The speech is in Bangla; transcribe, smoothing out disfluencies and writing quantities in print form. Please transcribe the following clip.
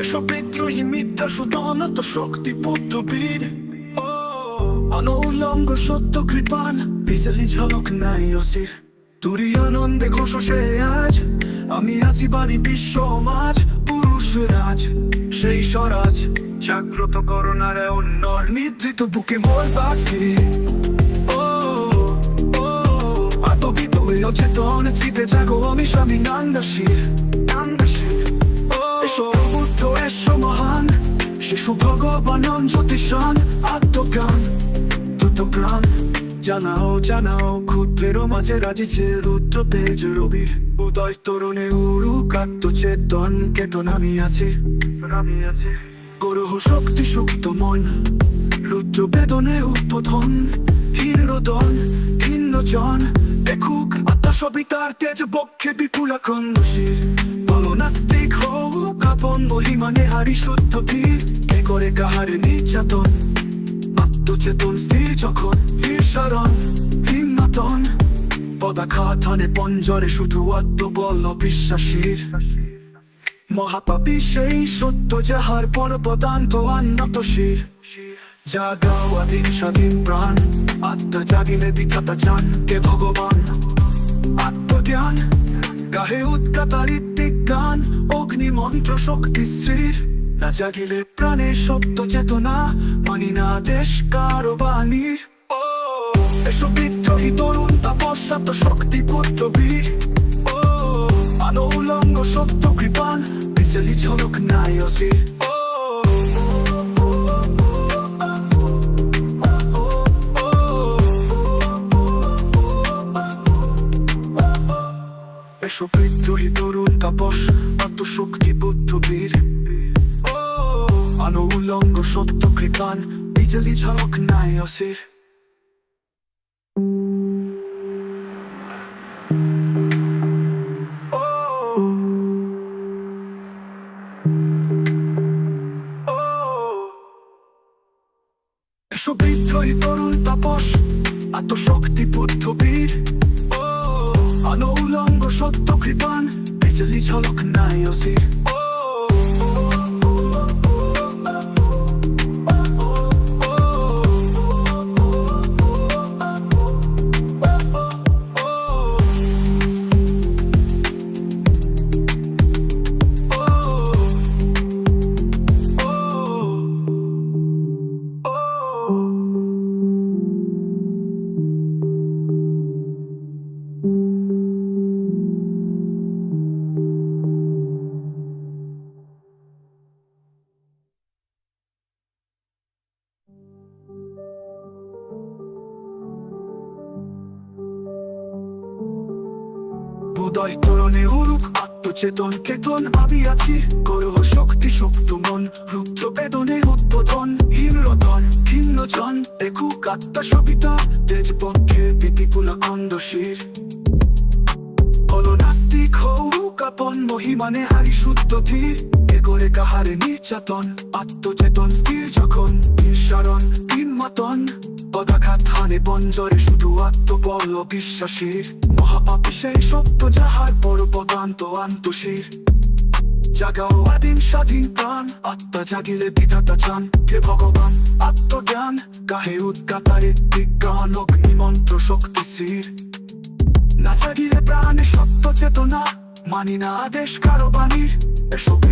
এসব বিদ্রোহী মিথ্যা শুধু অনত শক্তি বুদ্ধবীর আনো উলঙ্গ সত্য কৃপান বিজলি ঝলক নাই অসির তুরি আনন্দে ঘোষে আজ আমি আছি বাড়ি বিশ্ব মাঝ পুরুষ রাজ সেই স্বরাজ জাগ্রত করোনারে অন্যর নিদ্রিত বুকে মোর বাসি আতবিত হয়ে অচেতন চিতে জাগো আমি স্বামী নান্দাশির এসো বুদ্ধ এসো মহান শিশু ভগবানন জ্যোতিষান আত্মজ্ঞান দ্রুতগ্রাম জানাও জানাও ক্ষুদ্রের মাঝে রাজিছে রুদ্র তেজ রবির উদয় তরুণে উরুক আত্মচেতন কেতন আমি আছি গরহ শক্তি সুপ্ত মন রুদ্র বেদনে উদ্বোধন হীরদন ভিন্ন জন দেখুক আত্মা সবই তার তেজ বক্ষে বিপুলাখণ্ডশীর বলো নাস্তিক হোক আপন মহিমানে হারি শুদ্ধ ধীর এ করে কাহারে নির্যাতন আত্মচেতন স্থির যখন ঈর্ষারণ হিন্নতন পদাঘাতনে পঞ্জরে শুধু আত্মবল বিশ্বাসীর মহাপাপী সেই সত্য যাহার পরপদান্ত আন্নত শির জাগাও আদিন স্বাধীন প্রাণ আত্মা জাগিলে বিধাতা চান কে ভগবান আত্মজ্ঞান গাহে উৎকাতার ঋত্বিক গান অগ্নি মন্ত্র শক্তি শ্রীর না জাগিলে প্রাণে সত্য চেতনা মানি না দেশ কারো বাণীর এসব বিদ্রোহী তরুণ তাপস্যাত শক্তি পুত্রবীর আনো উলঙ্গ সত্য কৃপান বিজলি ঝলক নাই অসির এসব বিদ্রোহী তরুণ তাপস আত্মশক্তি বুদ্ধবীর আনো উলঙ্গ সত্য কৃপান বিজলি ঝলক নাই অসির এসব বিদ্রোহী তরুণ তাপস আত্মশক্তি বুদ্ধবীর আনো উলঙ্গ সত্য কৃপান বিজলি ঝলক নাই অসির উদয় তরণে উরুক আত্মচেতন কেতন আমি আছি গরহ শক্তি সুপ্ত মন রুদ্র বেদনে উদ্বোধন হীনরতন ভিন্ন জন দেখুক আত্মা সবিতা তেজ পক্ষে বিপুলাখণ্ডশীর বলো নাস্তিক হোক আপন মহিমানে হারি শুদ্ধ ধীর এ করে কাহারে নির্যাতন আত্মচেতন স্থির যখন ঈর্ষারণ হিন্মতন পদাঘাত হানে পঞ্জরে শুধু আত্মবল বিশ্বাসীর মহাপাপী সেই সত্য যাহার পরপদান্ত আন্তশীর জাগাও আদিন স্বাধীন প্রাণ আত্মা জাগিলে বিধাতা চান কে ভগবান আত্মজ্ঞান গাহে উৎকাতার ঋত্বিক গান অগ্নি মন্ত্র শক্তি শ্রীর না জাগিলে প্রাণে সত্য চেতনা মানি না আদেশ কারো বাণীর এসব